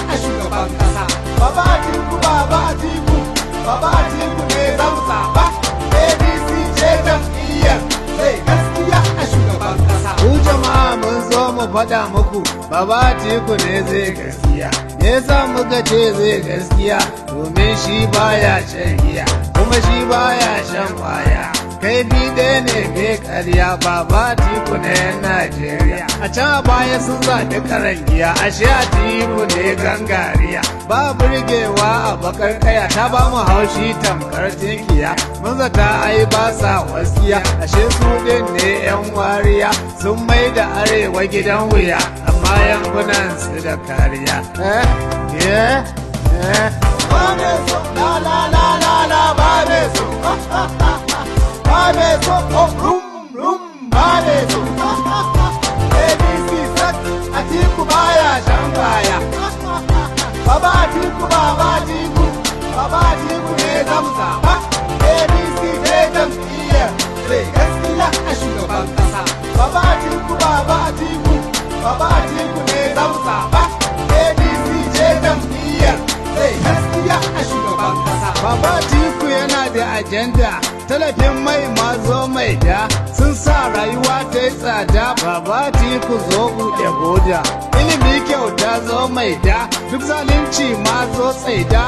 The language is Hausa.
a shugaban kasa. Baba Atiku, Baba Atiku, Baba Atiku ne zan zaba. ADC ce jam'iyyar zai gaskiya a shugaban kasa. Ku jama'a mun zo mu faɗa muku Baba Atiku ne zai gaskiya. Me yasa muka ce zai gaskiya? Domin shi baya shan giya kuma shi baya shan kwaya. Kai bi ɗaya ne bai karya. Baba Atiku ne Najeriya. A can a baya sun zaɓi karangiya, ashe Atiku ne gangariya. Ba burgewa a bakar kaya, ta ba mu haushi tamkar tinkiya. Mun zata ai ba sa wasiya, ashe su ɗin ne yan wariya. Sun mai da arewa gidan wuya, amma yankunan su da kariya. Ba ne so, la la la la la, ba ne so. Bane so, oh, rum, bane so. ADC sak, Atiku baya shan baya. Baba Atiku, Baba Atiku, Baba Atiku ne zan zaba. ADC ne jam'iyyar zai gaskiya a shugaban kasa. Baba Atiku, Baba Atiku, Baba Atiku ne zan zaba. ADC ne jam'iyyar zai gaskiya a shugaban kasa. Baba Atiku yana da ajanda. Talafin mai mazo mai da sun sa rayuwa ta yi tsada. Baba Atiku zo buɗe boda, ilimi kyauta zo mai da, duk zalunci ma zo tsaida.